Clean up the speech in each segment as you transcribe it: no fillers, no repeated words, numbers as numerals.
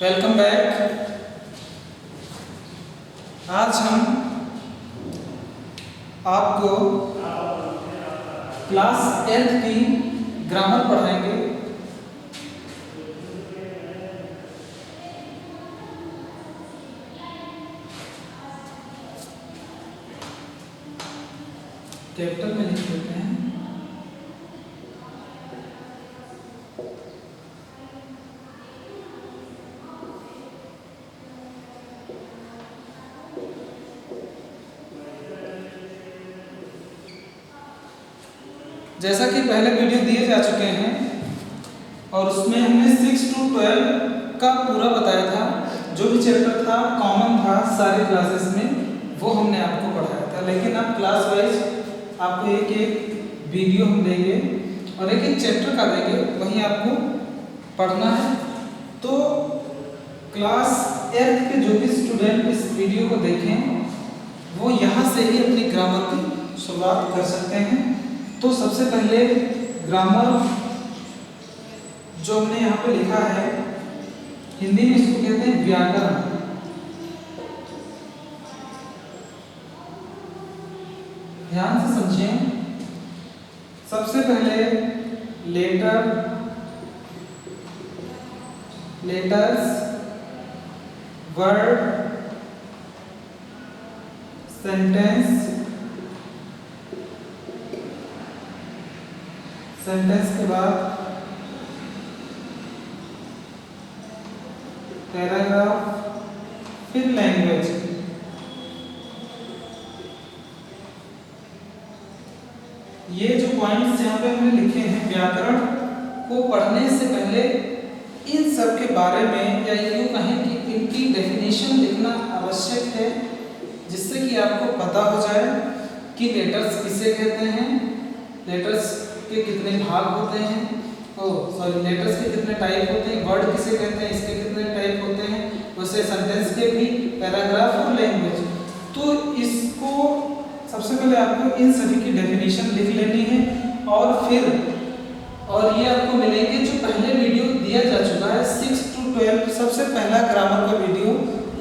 Welcome back. आज हम आपको क्लास 8 की ग्रामर पढ़ाएंगे। कैपिटल में लिख देते हैं। जैसा कि पहले वीडियो दिए जा चुके हैं और उसमें हमने 6 to 12 का पूरा बताया था। जो भी चैप्टर था कॉमन था सारे क्लासेस में, वो हमने आपको पढ़ाया था। लेकिन अब क्लास वाइज आपको एक एक वीडियो हम देंगे और एक एक चैप्टर का देंगे, वहीं आपको पढ़ना है। तो क्लास 8 के जो भी स्टूडेंट इस वीडियो को देखें वो यहाँ से ही अपनी ग्रामर की शुरुआत कर सकते हैं। तो सबसे पहले ग्रामर जो हमने यहाँ पे लिखा है, हिंदी में इसको कहते हैं व्याकरण। ध्यान से समझें। सबसे पहले लेटर्स, वर्ड, सेंटेंस के बाद पैराग्राफ, फिर लैंग्वेज। ये जो पॉइंट्स यहाँ पे हमने लिखे हैं, व्याकरण को पढ़ने से पहले इन सब के बारे में या यूँ कहें कि इनकी डेफिनेशन लिखना आवश्यक है, जिससे कि आपको पता हो जाए कि लेटर्स किसे कहते हैं, लेटर्स के कितने भाग होते हैं, लेटर्स के कितने टाइप होते हैं, वर्ड किसे कहते हैं, इसके कितने टाइप होते हैं, वैसे सेंटेंस के भी, पैराग्राफ और लैंग्वेज। तो इसको सबसे पहले आपको इन सभी की डेफिनेशन लिख लेनी है और ये आपको मिलेंगे जो पहले वीडियो दिया जा चुका है 6 to 12, सबसे पहला ग्रामर का वीडियो।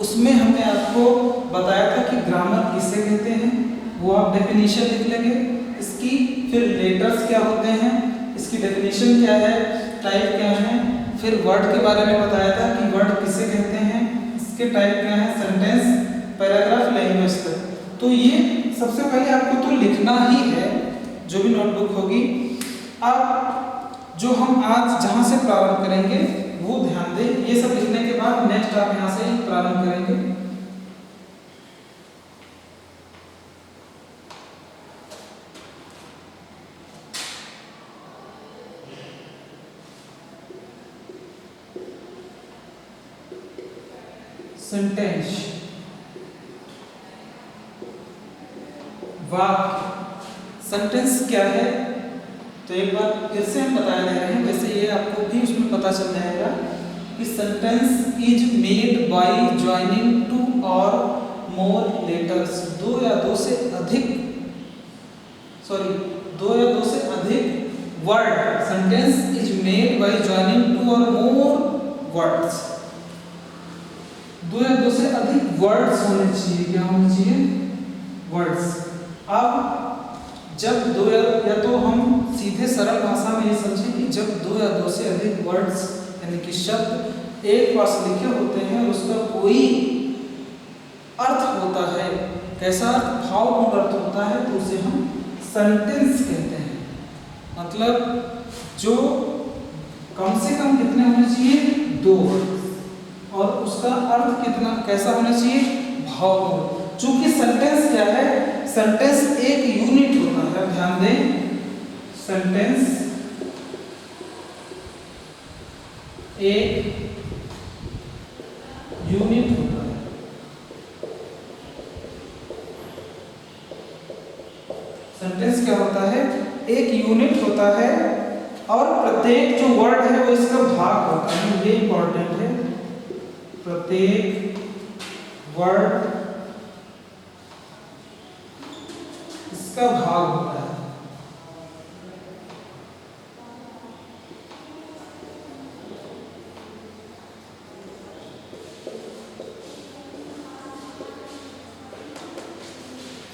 उसमें हमने आपको बताया था कि ग्रामर किसे कहते हैं, वो आप डेफिनेशन लिख लेंगे इसकी। फिर लेटर्स क्या होते हैं, इसकी डेफिनेशन क्या है, टाइप क्या है। फिर वर्ड के बारे में बताया था कि वर्ड किसे कहते हैं, इसके टाइप क्या है, सेंटेंस, पैराग्राफ, लैंग्वेज तक। तो ये सबसे पहले आपको तो लिखना ही है, जो भी नोटबुक होगी। अब जो हम आज जहाँ से प्रारंभ करेंगे वो ध्यान दें। ये सब लिखने के बाद नेक्स्ट आप यहाँ से प्रारंभ करेंगे। सेंटेंस, वाक्य। सेंटेंस क्या है तो एक बार फिर से हम बता दे रहे हैं, वैसे ये आपको भी उसमें पता चल जाएगा कि sentence is made by joining two और मोर लेटर्स। दो या दो से अधिक word. Sentence is made by joining two और मोर वर्ड्स। दो या दो से अधिक वर्ड्स होने चाहिए। क्या होने चाहिए? वर्ड्स। अब जब दो या तो हम सीधे सरल भाषा में ये समझें कि जब दो या दो से अधिक वर्ड्स यानी कि शब्द एक पास लिखे होते हैं और उसका कोई अर्थ होता है, कैसा अर्थ, भावपूर्ण अर्थ होता है, तो उसे हम सेंटेंस कहते हैं। मतलब जो कम से कम कितने होने चाहिए? दो वर्ड, और उसका अर्थ कितना कैसा होना चाहिए? भावपूर्ण। चूंकि सेंटेंस क्या है, सेंटेंस एक यूनिट होता है। ध्यान दें, सेंटेंस एक यूनिट होता है। सेंटेंस क्या होता है? एक यूनिट होता है और प्रत्येक जो वर्ड है वो इसका भाग होता है। ये इंपॉर्टेंट है। प्रत्येक वर्ड इसका भाग होता है।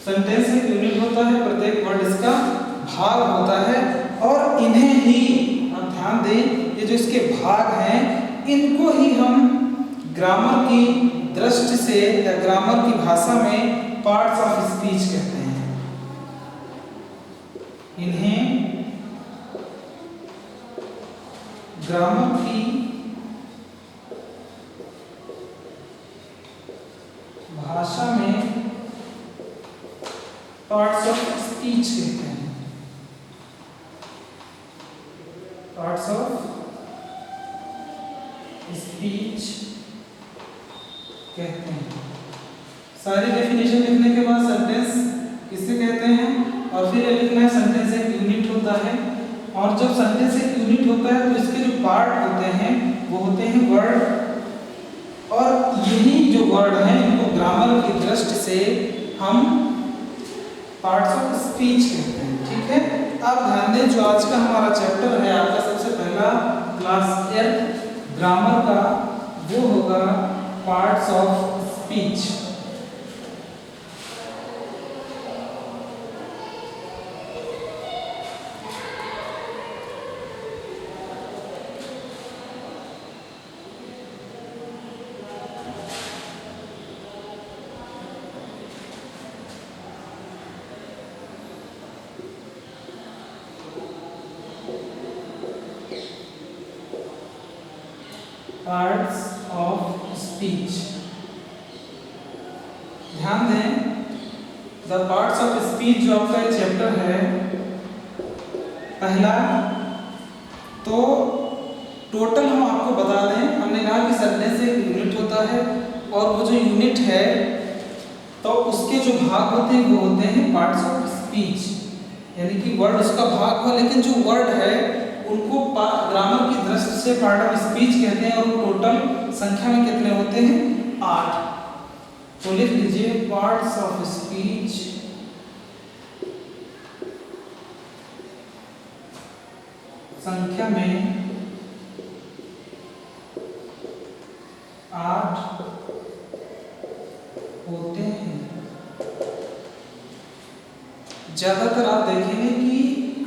सेंटेंस एक यूनिट होता है, प्रत्येक वर्ड इसका भाग होता है और इन्हें ही आप ध्यान दें, ये जो इसके भाग हैं इनको ही हम ग्रामर की दृष्टि से या ग्रामर की भाषा में पार्ट्स ऑफ स्पीच कहते हैं। इन्हें ग्रामर की भाषा में पार्ट्स ऑफ स्पीच कहते हैं। पार्ट्स ऑफ स्पीच कहते हैं। सारी डेफिनेशन लिखने के बाद सेंटेंस किसे कहते हैं और फिर ये लिखना है सेंटेंस एक यूनिट होता है, और जब सेंटेंस एक यूनिट होता है तो इसके जो पार्ट होते हैं वो होते हैं वर्ड, और यही जो वर्ड हैं इनको ग्रामर की दृष्टि से हम पार्ट्स ऑफ स्पीच कहते हैं। ठीक है, आप ध्यान दें, जो आज का हमारा चैप्टर है आपका सबसे पहला क्लास 8 ग्रामर का, वो होगा parts of speech. Parts of speech, ध्यान दें, द पार्ट्स ऑफ स्पीच जो आपका चैप्टर है पहला, तो टोटल हम आपको बता दें, हमने कहा कि सेंटेंस एक यूनिट होता है और वो जो यूनिट है तो उसके जो भाग होते हैं वो होते हैं पार्ट्स ऑफ स्पीच, यानी कि वर्ड उसका भाग हो, लेकिन जो वर्ड है उनको ग्रामर की दृष्टि से पार्ट ऑफ स्पीच कहते हैं, और वो टोटल संख्या में कितने होते हैं 8। तो लिख लीजिए पार्ट्स ऑफ स्पीच संख्या में 8 होते हैं। ज्यादातर आप देखेंगे कि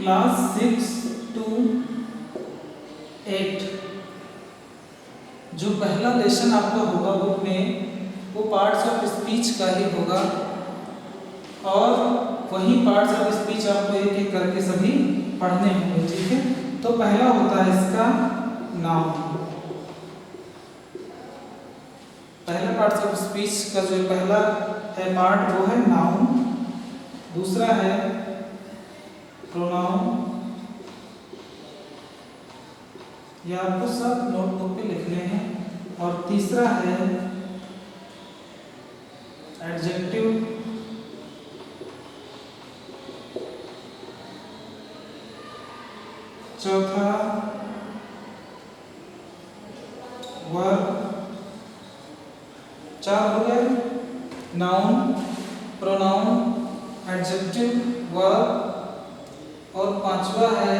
क्लास 6 to 8 जो पहला लेसन आपका होगा बुक में वो पार्ट्स ऑफ स्पीच का ही होगा, और वही पार्ट्स ऑफ स्पीच आपको एक एक करके सभी पढ़ने होंगे। ठीक है, तो पहला होता है इसका नाउन। पहला पार्ट्स ऑफ स्पीच का जो पहला है पार्ट वो है नाउन, दूसरा है प्रोनाउन, ये आपको सब नोटबुक पे लिखने हैं, और तीसरा है एडजेक्टिव, चौथा वर्ब। 4 हो गए, नाउन, प्रोनाउन, एडजेक्टिव, वर्ब, और 5वां है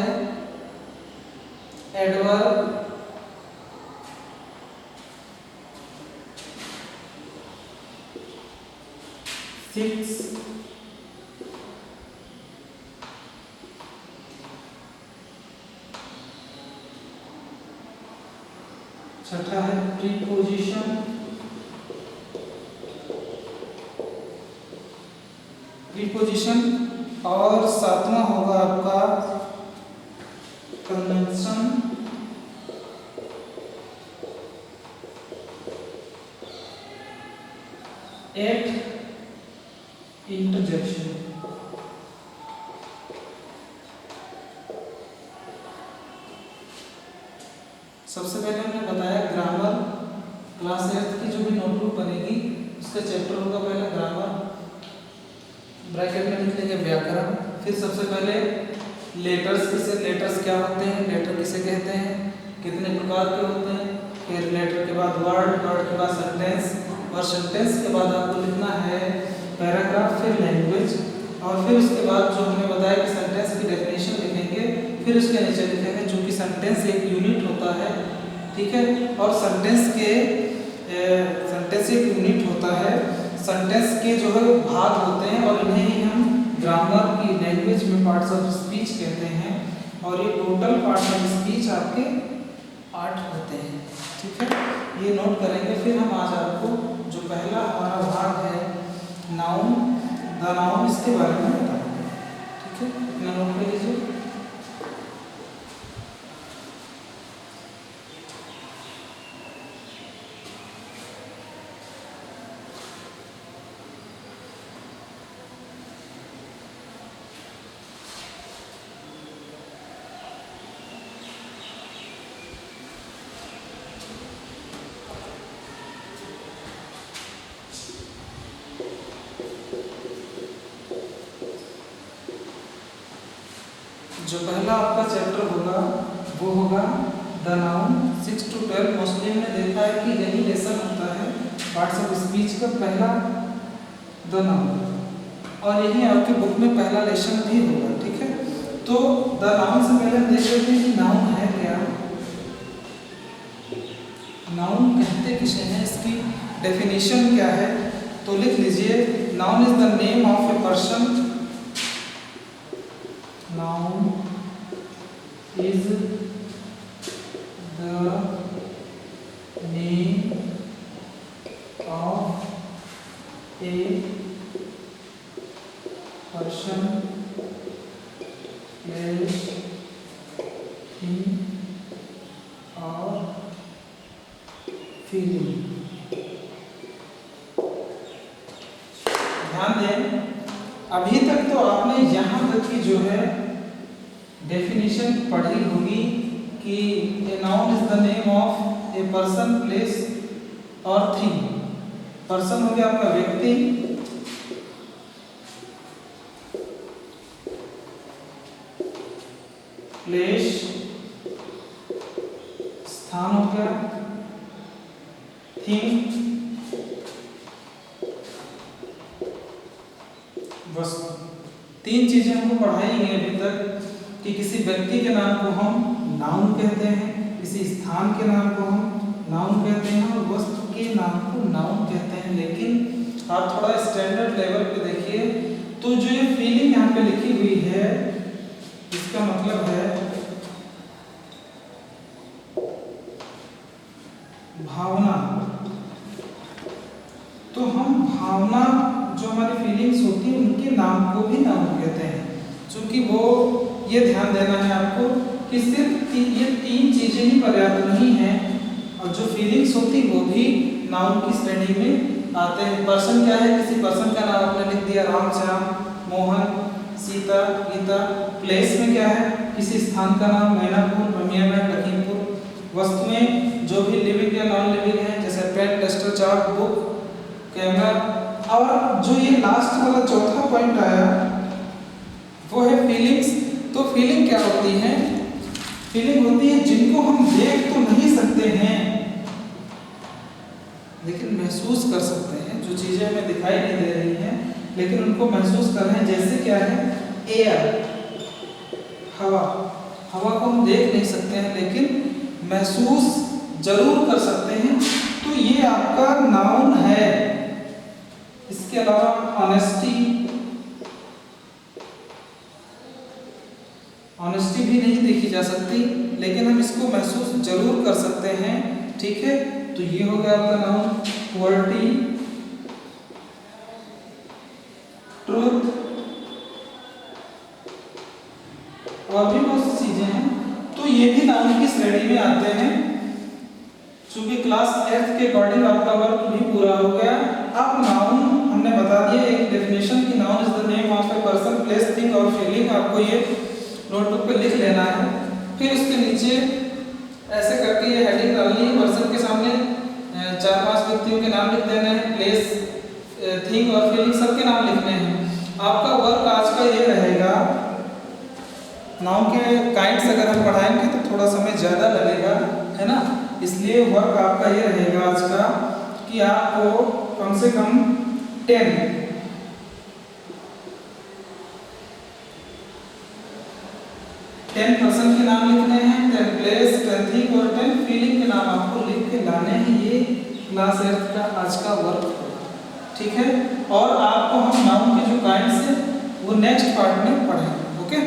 एडवर्ब, 6 छठा है प्रीपोजिशन, और 7वां होगा आपका कंजंक्शन, 8 इंटरजेक्शन। सबसे पहले हमने बताया ग्रामर, क्लास 8 की जो भी नोटबुक बनेगी उसका चैप्टर होगा पहला ग्रामर, ब्रैकेट में लिख लेंगे व्याकरण, फिर सबसे पहले लेटर्स क्या होते हैं, लेटर किसे कहते हैं, कितने प्रकार के होते हैं, फिर लेटर के बाद वर्ड के बाद सेंटेंस, और सेंटेंस के बाद आपको लिखना है पैराग्राफ, फिर लैंग्वेज, और फिर उसके बाद जो हमने बताया कि सेंटेंस की डेफिनेशन लिखेंगे, फिर उसके नीचे लिखेंगे चूँकि सेंटेंस एक यूनिट होता है। ठीक है, और सेंटेंस एक यूनिट होता है, सेंटेंस के जो है भाग होते हैं और इन्हें ही हम ग्रामर की लैंग्वेज में पार्ट्स ऑफ स्पीच कहते हैं। और ये टोटल पार्ट्स ऑफ स्पीच आपके 8 होते हैं, ठीक है। ये नोट करेंगे। फिर हम आज आपको जो पहला हमारा भाग है नाउन, द नाउन, इसके बारे में बताएंगे, ठीक है। इतना नोट कर लीजिए। जो पहला आपका चैप्टर होगा वो होगा द नाउन। 6 to 12 मोस्टली हमने देखा है कि यही लेसन होता है पार्ट्स ऑफ स्पीच का, पहला द नाउन, और यही आपके बुक में पहला लेसन भी होगा, ठीक है। तो द नाउन से पहले हम देख लेते हैं कि नाउन है क्या। नाउन कहते किसे हैं, इसकी डेफिनेशन क्या है। तो लिख लीजिए, noun is the name of a person. Noun is the name of a person, place, thing or feeling। ध्यान दें, अभी तक तो आपने यहाँ तक की जो है डेफिनेशन पढ़ी होगी कि a noun is the name of a person, place और थिंग। पर्सन हो गया आपका व्यक्ति, प्लेस स्थान हो गया, थिंग वस्तु। 3 चीजें हमको पढ़ाई हैं अभी तक कि किसी व्यक्ति के नाम को हम नाउन कहते हैं, किसी स्थान के नाम को हम नाउन कहते हैं और वस्तु के नाम को नाउन कहते हैं। लेकिन आप थोड़ा स्टैंडर्ड लेवल पे देखिए तो जो ये फीलिंग यहाँ पे लिखी हुई है, इसका मतलब है भावना। तो हम भावना, जो हमारी फीलिंग्स होती है, उनके नाम को भी नाउन कहते हैं। क्योंकि वो, ये ध्यान देना है आपको कि सिर्फ ये 3 चीजें ही पर्याप्त नहीं हैं, और जो फीलिंग्स होती वो भी नाउन की श्रेणी में आते हैं। पर्सन क्या है, किसी पर्सन का नाम आपने लिख दिया, रामश्याम, मोहन, सीता, गीता। प्लेस में क्या है, किसी स्थान का नाम, मैनापुर, बमियानाथ, लखीमपुर। वस्तुएं जो भी लिविंग या नॉन लिविंग है, जैसे pen, duster, chart, book, camera. और जो ये लास्ट वाला चौथा पॉइंट आया वो है फीलिंग्स। तो फीलिंग क्या होती है, फीलिंग होती है जिनको हम देख तो नहीं सकते हैं लेकिन महसूस कर सकते हैं। जो चीजें हमें दिखाई नहीं दे रही हैं लेकिन उनको महसूस कर रहे हैं। जैसे क्या है, एयर, हवा। हवा को हम देख नहीं सकते हैं लेकिन महसूस जरूर कर सकते हैं। तो ये आपका नाउन है। इसके अलावा ऑनेस्टी, ऑनेस्टी भी नहीं देखी जा सकती लेकिन हम इसको महसूस जरूर कर सकते हैं, ठीक है। तो ये हो गया आपका नाउन। क्वालिटी, ट्रूथ और भी बहुत सी चीजें हैं। तो ये भी नाउन की श्रेणी में आते हैं। चूंकि क्लास 8 के अकॉर्डिंग आपका वर्क भी पूरा हो गया। अब नाउन हमने बता दिया एक डेफिनेशन कि noun is the name of a person, place, thing और फीलिंग। आपको ये नोटबुक पे लिख लेना है। फिर उसके नीचे ऐसे करके ये हेडिंग डालनी है। पर्सन के सामने 4-5 व्यक्तियों के नाम लिख देने हैं, प्लेस, थिंग और फीलिंग सबके नाम लिखने हैं। आपका वर्क आज का ये रहेगा, नाउन के काइंड्स अगर हम पढ़ाएंगे तो थोड़ा समय ज़्यादा लगेगा, है ना। इसलिए वर्क आपका ये रहेगा आज का कि आपको कम से कम 10 पर्सन के नाम लिखने हैं, 10 प्लेस, 10 थिंग और 10 फीलिंग के नाम आपको लिख के लाने हैं। ये क्लास 8 का आज का वर्क होगा, ठीक है। और आपको हम नाउन के जो काइंड्स है वो नेक्स्ट पार्ट में पढ़ेंगे। ओके।